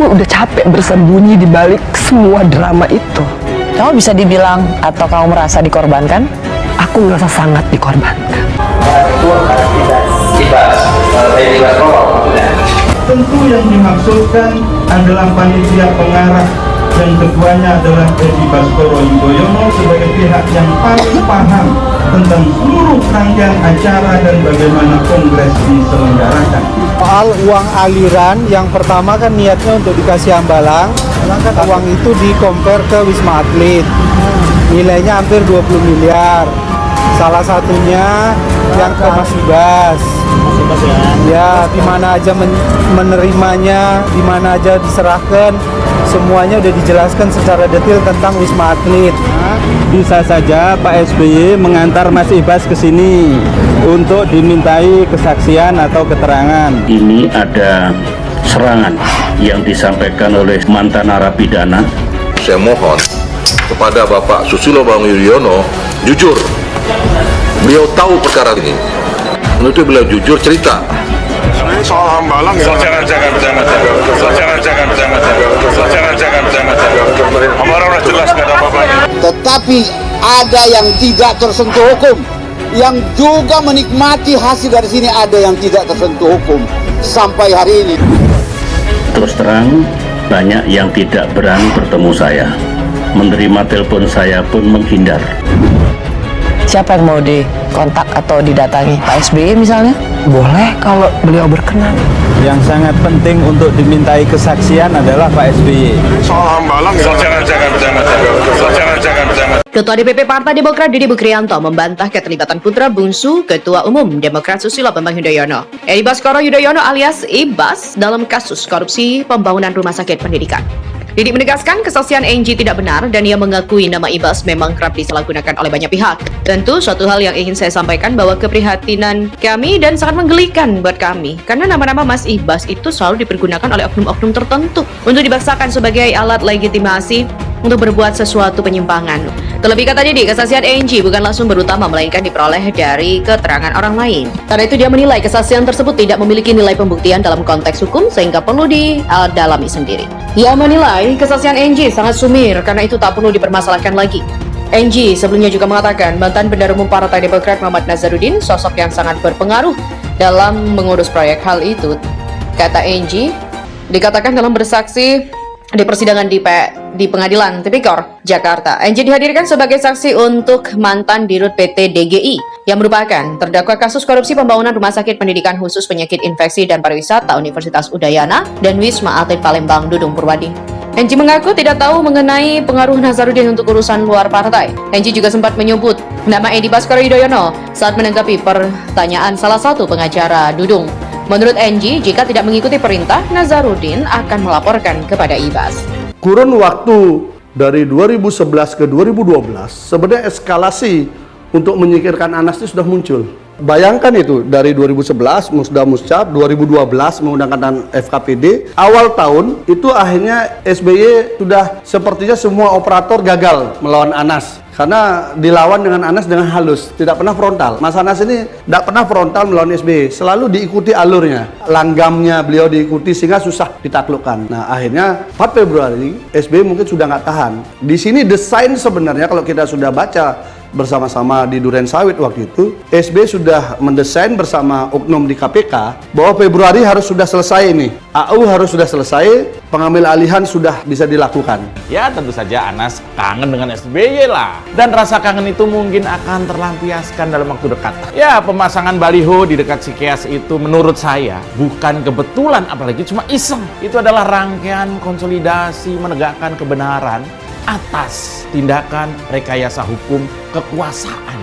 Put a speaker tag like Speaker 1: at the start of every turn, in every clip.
Speaker 1: Aku udah capek bersembunyi di balik semua drama itu.
Speaker 2: Kamu bisa dibilang atau kamu merasa dikorbankan?
Speaker 1: Aku merasa sangat dikorbankan.
Speaker 3: Tentu yang dimaksudkan adalah panitia pengarah yang ketuanya adalah Edi Baskoro Yudhoyono sebagai pihak yang paling paham tentang seluruh rangkaian acara dan bagaimana kongres diselenggarakan.
Speaker 4: Soal uang aliran, yang pertama kan niatnya untuk dikasih Hambalang, kan uang itu di-compare ke Wisma Atlet, nilainya hampir 20 miliar. Salah satunya yang ke Mas Ibas, ya di mana aja menerimanya, di mana aja diserahkan, semuanya udah dijelaskan secara detail tentang Wisma Atlet.
Speaker 5: Bisa saja Pak SBY mengantar Mas Ibas ke sini untuk dimintai kesaksian atau keterangan.
Speaker 6: Ini ada serangan yang disampaikan oleh mantan narapidana.
Speaker 7: Saya mohon kepada Bapak Susilo Bambang Yudhoyono jujur. Beliau tahu perkara ini. Menurut beliau jujur cerita.
Speaker 8: Soal Hambalang ya. Hambalang udah jelas nggak ada apa-apanya.
Speaker 9: Tetapi ada yang tidak tersentuh hukum, yang juga menikmati hasil dari sini ada yang tidak tersentuh hukum sampai hari ini.
Speaker 6: Terus terang, banyak yang tidak berani bertemu saya. Menerima telepon saya pun menghindar.
Speaker 2: Siapa yang mau dikontak atau didatangi? Pak SBY misalnya?
Speaker 1: Boleh kalau beliau berkenan.
Speaker 5: Yang sangat penting untuk dimintai kesaksian adalah Pak SBY.
Speaker 8: Soal Hambalang ya.
Speaker 10: Ketua DPP Partai Demokrat Didi Bukrianto membantah keterlibatan putra bungsu Ketua Umum Demokrat Susilo Bambang Yudhoyono, Edi Baskoro Yudhoyono alias Ibas, dalam kasus korupsi pembangunan rumah sakit pendidikan. Didi menegaskan kesaksian Enji tidak benar dan ia mengakui nama Ibas memang kerap disalahgunakan oleh banyak pihak. Tentu suatu hal yang ingin saya sampaikan bahwa keprihatinan kami dan sangat menggelikan buat kami karena nama-nama Mas Ibas itu selalu dipergunakan oleh oknum-oknum tertentu untuk dibaksakan sebagai alat legitimasi untuk berbuat sesuatu penyimpangan. Terlebih kata Didi, kesaksian Enji bukanlah sumber utama melainkan diperoleh dari keterangan orang lain. Karena itu dia menilai kesaksian tersebut tidak memiliki nilai pembuktian dalam konteks hukum sehingga perlu didalami sendiri. Ia menilai kesaksian Enji sangat sumir karena itu tak perlu dipermasalahkan lagi. Enji sebelumnya juga mengatakan mantan Bendahara Umum Partai Demokrat Muhammad Nazarudin sosok yang sangat berpengaruh dalam mengurus proyek. Hal itu, kata Enji, dikatakan dalam bersaksi di persidangan di Pengadilan Tipikor, Jakarta. Enji dihadirkan sebagai saksi untuk mantan Dirut PT DGI yang merupakan terdakwa kasus korupsi pembangunan Rumah Sakit Pendidikan Khusus Penyakit Infeksi dan Pariwisata Universitas Udayana dan Wisma Atlet Palembang Dudung Purwadi. Enji mengaku tidak tahu mengenai pengaruh Nazarudin untuk urusan luar partai. Enji juga sempat menyebut nama Edi Baskoro Yudhoyono saat menanggapi pertanyaan salah satu pengacara Dudung. Menurut Enji, jika tidak mengikuti perintah, Nazarudin akan melaporkan kepada Ibas.
Speaker 11: Kurun waktu dari 2011 ke 2012, sebenarnya eskalasi untuk menyingkirkan Anas itu sudah muncul. Bayangkan itu, dari 2011 Musda Muscap, 2012 mengundangkan FKPD, awal tahun itu akhirnya SBY sudah sepertinya semua operator gagal melawan Anas. Karena dilawan dengan Anas dengan halus, tidak pernah frontal. Mas Anas ini tidak pernah frontal melawan SBY, selalu diikuti alurnya. Langgamnya beliau diikuti sehingga susah ditaklukkan. Nah akhirnya 4 Februari SBY mungkin sudah nggak tahan. Di sini desain sebenarnya kalau kita sudah baca bersama-sama di Duren Sawit waktu itu, SBY sudah mendesain bersama oknum di KPK bahwa Februari harus sudah selesai ini. AU harus sudah selesai, pengambil alihan sudah bisa dilakukan.
Speaker 12: Ya tentu saja Anas kangen dengan SBY lah. Dan rasa kangen itu mungkin akan terlampiaskan dalam waktu dekat. Ya pemasangan baliho di dekat Cikeas itu menurut saya bukan kebetulan apalagi cuma iseng. Itu adalah rangkaian konsolidasi menegakkan kebenaran atas tindakan rekayasa hukum kekuasaan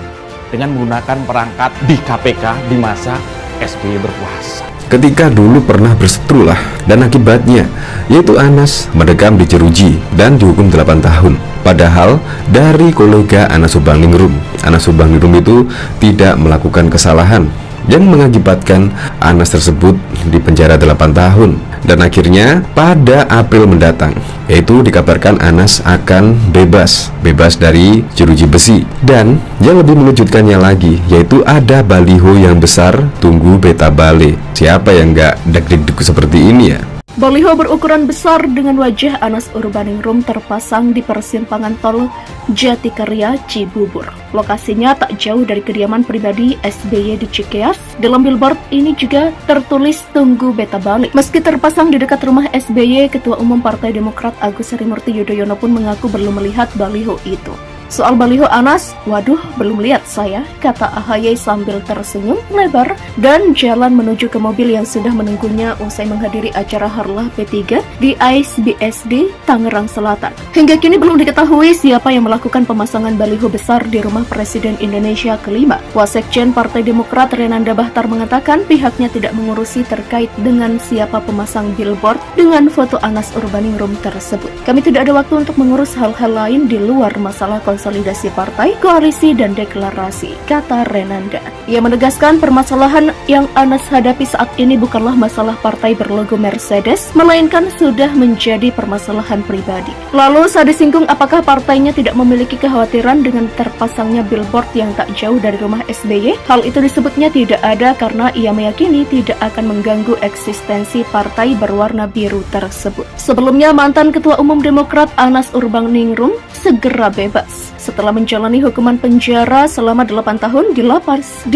Speaker 12: dengan menggunakan perangkat di KPK di masa SBY berkuasa.
Speaker 13: Ketika dulu pernah berseteru lah, dan akibatnya yaitu Anas mendekam di jeruji dan dihukum 8 tahun. Padahal dari kolega Anas Urbaningrum itu tidak melakukan kesalahan yang mengakibatkan Anas tersebut dipenjara 8 tahun. Dan akhirnya pada April mendatang, yaitu dikabarkan Anas akan bebas dari jeruji besi. Dan yang lebih mengejutkannya lagi, yaitu ada baliho yang besar, tunggu beta bale. Siapa yang nggak deg-deg seperti ini ya?
Speaker 14: Baliho berukuran besar dengan wajah Anas Urbaningrum terpasang di persimpangan tol Jatikarya, Cibubur. Lokasinya tak jauh dari kediaman pribadi SBY di Cikeas. Dalam billboard ini juga tertulis "Tunggu Beta Balik". Meski terpasang di dekat rumah SBY, Ketua Umum Partai Demokrat Agus Harimurti Yudhoyono pun mengaku belum melihat baliho itu. Soal baliho Anas, waduh belum lihat saya, kata AHY sambil tersenyum lebar dan jalan menuju ke mobil yang sudah menunggunya usai menghadiri acara Harlah P3 di AISBSD Tangerang Selatan. Hingga kini belum diketahui siapa yang melakukan pemasangan baliho besar di rumah Presiden Indonesia kelima. Wasekjen Partai Demokrat Renanda Bahtar mengatakan pihaknya tidak mengurusi terkait dengan siapa pemasang billboard dengan foto Anas Urbaningrum tersebut. Kami tidak ada waktu untuk mengurus hal-hal lain di luar masalah konsolidasi partai, koalisi, dan deklarasi, kata Renanda. Ia menegaskan permasalahan yang Anas hadapi saat ini bukanlah masalah partai berlogo Mercedes, melainkan sudah menjadi permasalahan pribadi. Lalu saat disinggung apakah partainya tidak memiliki kekhawatiran dengan terpasangnya billboard yang tak jauh dari rumah SBY, hal itu disebutnya tidak ada karena ia meyakini tidak akan mengganggu eksistensi partai berwarna biru tersebut. Sebelumnya, mantan Ketua Umum Demokrat Anas Urbaningrum segera bebas setelah menjalani hukuman penjara selama 8 tahun di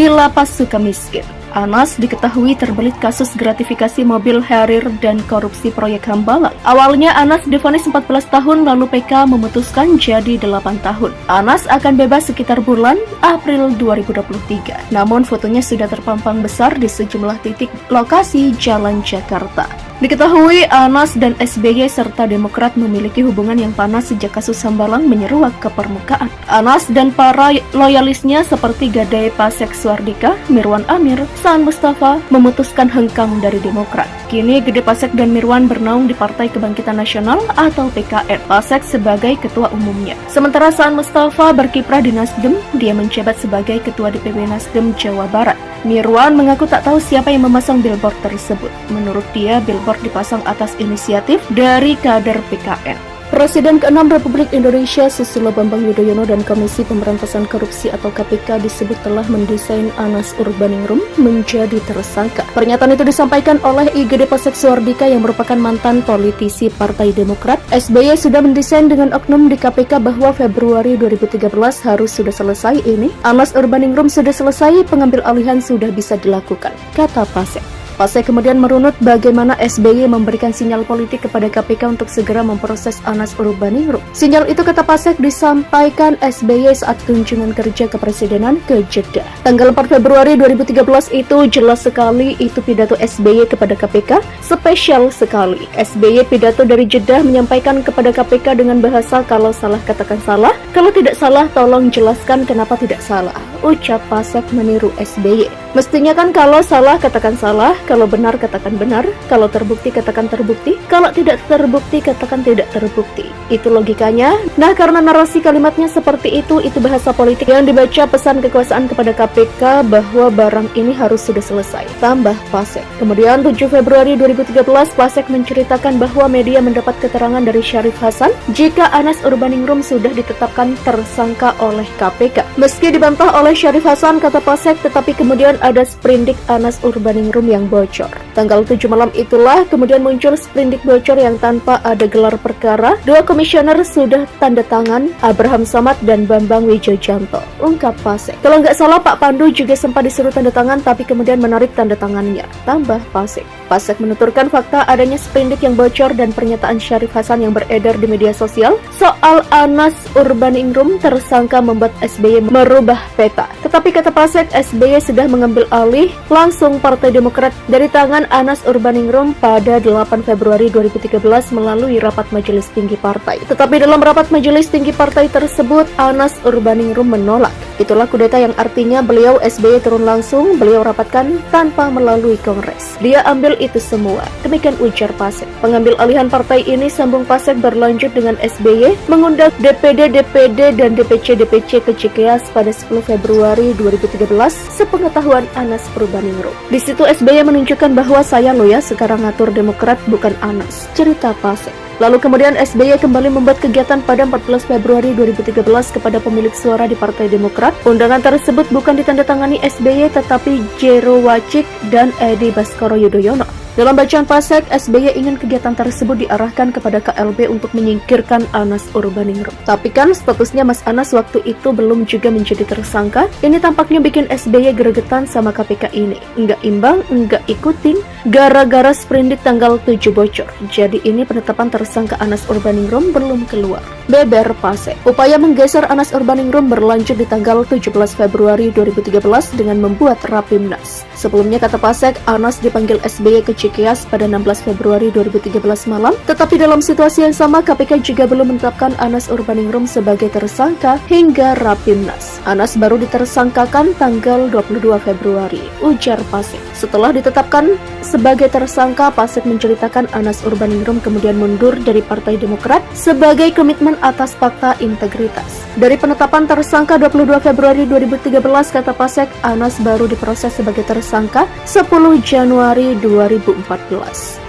Speaker 14: lapas Sukamiskin. Anas diketahui terbelit kasus gratifikasi mobil Harrier dan korupsi proyek Hambalang. Awalnya Anas divonis 14 tahun, lalu PK memutuskan jadi 8 tahun. Anas akan bebas sekitar bulan April 2023. Namun fotonya sudah terpampang besar di sejumlah titik lokasi Jalan Jakarta. Diketahui Anas dan SBY serta Demokrat memiliki hubungan yang panas sejak kasus Hambalang menyeruak ke permukaan. Anas dan para loyalisnya seperti Gadai Pasek Suardika, Mirwan Amir, Saan Mustafa memutuskan hengkang dari Demokrat. Kini Gede Pasek dan Mirwan bernaung di Partai Kebangkitan Nasional atau PKN. Pasek sebagai ketua umumnya. Sementara Saan Mustafa berkiprah di Nasdem, dia menjabat sebagai ketua DPW Nasdem Jawa Barat. Mirwan mengaku tak tahu siapa yang memasang billboard tersebut. Menurut dia, billboard dipasang atas inisiatif dari kader PKN. Presiden ke-6 Republik Indonesia Susilo Bambang Yudhoyono dan Komisi Pemberantasan Korupsi atau KPK disebut telah mendesain Anas Urbaningrum menjadi tersangka. Pernyataan itu disampaikan oleh IGD Pasek Suardika yang merupakan mantan politisi Partai Demokrat. SBY sudah mendesain dengan oknum di KPK bahwa Februari 2013 harus sudah selesai ini. Anas Urbaningrum sudah selesai, pengambil alihan sudah bisa dilakukan, kata Pasek. Pasek kemudian merunut bagaimana SBY memberikan sinyal politik kepada KPK untuk segera memproses Anas Urbaningrum. Sinyal itu, kata Pasek, disampaikan SBY saat kunjungan kerja kepresidenan ke Jeddah. Tanggal 4 Februari 2013 itu jelas sekali itu pidato SBY kepada KPK, spesial sekali. SBY pidato dari Jeddah menyampaikan kepada KPK dengan bahasa kalau salah katakan salah, kalau tidak salah tolong jelaskan kenapa tidak salah, ucap Pasek meniru SBY. Mestinya kan kalau salah katakan salah, kalau benar katakan benar, kalau terbukti katakan terbukti, kalau tidak terbukti katakan tidak terbukti. Itu logikanya. Nah, karena narasi kalimatnya seperti itu bahasa politik yang dibaca pesan kekuasaan kepada KPK bahwa barang ini harus sudah selesai, tambah Pasek. Kemudian 7 Februari 2013, Pasek menceritakan bahwa media mendapat keterangan dari Syarif Hasan jika Anas Urbaningrum sudah ditetapkan tersangka oleh KPK. Meski dibantah oleh Syarif Hasan, kata Pasek, tetapi kemudian ada sprindik Anas Urbaningrum yang bocor. Tanggal 7 malam itulah kemudian muncul sprindik bocor yang tanpa ada gelar perkara. Dua komisioner sudah tanda tangan, Abraham Samad dan Bambang Wijojanto, ungkap Pasek. Kalau nggak salah Pak Pandu juga sempat disuruh tanda tangan tapi kemudian menarik tanda tangannya, tambah Pasek. Pasek menuturkan fakta adanya sprindik yang bocor dan pernyataan Syarif Hasan yang beredar di media sosial soal Anas Urbaningrum tersangka membuat SBY merubah peta. Tetapi kata Pasek, SBY sudah mengambil alih langsung Partai Demokrat dari tangan Anas Urbaningrum pada 8 Februari 2013 melalui rapat Majelis Tinggi Partai. Tetapi dalam rapat Majelis Tinggi Partai tersebut, Anas Urbaningrum menolak. Itulah kudeta yang artinya beliau SBY turun langsung, beliau rapatkan tanpa melalui Kongres. Dia ambil itu semua. Demikian ujar Pasek. Pengambil alihan partai ini, sambung Pasek, berlanjut dengan SBY mengundang DPD, dan DPC ke Cikeas pada 10 Februari 2013 sepengetahuan Anas Urbaningrum. Di situ SBY menunjukkan bahwa saya loh ya sekarang ngatur Demokrat bukan Anas, cerita Pasek. Lalu kemudian SBY kembali membuat kegiatan pada 14 Februari 2013 kepada pemilik suara di Partai Demokrat. Undangan tersebut bukan ditandatangani SBY tetapi Jero Wacik dan Edi Baskoro Yudhoyono. Dalam bacaan Pasek, SBY ingin kegiatan tersebut diarahkan kepada KLB untuk menyingkirkan Anas Urbaningrum. Tapi kan statusnya Mas Anas waktu itu belum juga menjadi tersangka. Ini tampaknya bikin SBY gregetan sama KPK ini. Nggak imbang, nggak ikutin, gara-gara sprindik tanggal 7 bocor. Jadi ini penetapan tersangka Anas Urbaningrum belum keluar. Beber Pasek. Upaya menggeser Anas Urbaningrum berlanjut di tanggal 17 Februari 2013 dengan membuat Rapimnas. Sebelumnya, kata Pasek, Anas dipanggil SBY ke Cikeas pada 16 Februari 2013 malam, tetapi dalam situasi yang sama KPK juga belum menetapkan Anas Urbaningrum sebagai tersangka hingga Rapimnas. Anas baru ditersangkakan tanggal 22 Februari, ujar Pasek. Setelah ditetapkan sebagai tersangka, Pasek menceritakan Anas Urbaningrum kemudian mundur dari Partai Demokrat sebagai komitmen atas fakta integritas. Dari penetapan tersangka 22 Februari 2013, kata Pasek, Anas baru diproses sebagai tersangka 10 Januari 2014.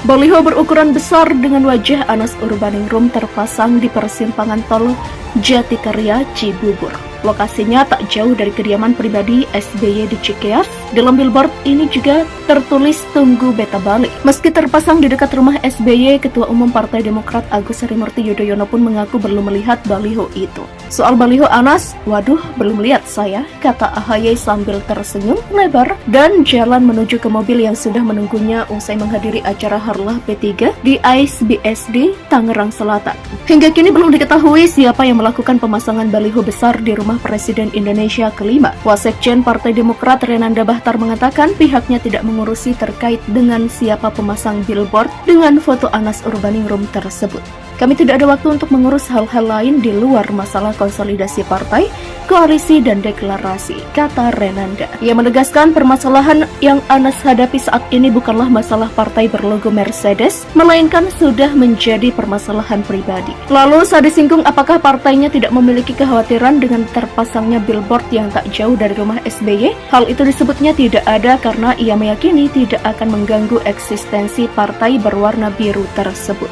Speaker 14: Baliho berukuran besar dengan wajah Anas Urbaningrum terpasang di persimpangan tol Jatikarya, Cibubur. Lokasinya tak jauh dari kediaman pribadi SBY di Cikeas. Dalam billboard ini juga tertulis "Tunggu Beta Balik". Meski terpasang di dekat rumah SBY, Ketua Umum Partai Demokrat Agus Harimurti Yudhoyono pun mengaku belum melihat baliho itu. Soal baliho Anas, waduh, belum lihat saya, kata AHY sambil tersenyum lebar dan jalan menuju ke mobil yang sudah menunggunya usai menghadiri acara Harlah P3 di AISBSD Tangerang Selatan. Hingga kini belum diketahui siapa yang melakukan pemasangan baliho besar di rumah Presiden Indonesia kelima. Wasekjen Partai Demokrat Renanda Bahtar mengatakan pihaknya tidak mengurusi terkait dengan siapa pemasang billboard dengan foto Anas Urbaningrum tersebut. Kami tidak ada waktu untuk mengurus hal-hal lain di luar masalah konsolidasi partai, koalisi, dan deklarasi, kata Renanda. Ia menegaskan permasalahan yang Anas hadapi saat ini bukanlah masalah partai berlogo Mercedes, melainkan sudah menjadi permasalahan pribadi. Lalu saat disinggung apakah partainya tidak memiliki kekhawatiran dengan terpasangnya billboard yang tak jauh dari rumah SBY, hal itu disebutnya tidak ada karena ia meyakini tidak akan mengganggu eksistensi partai berwarna biru tersebut.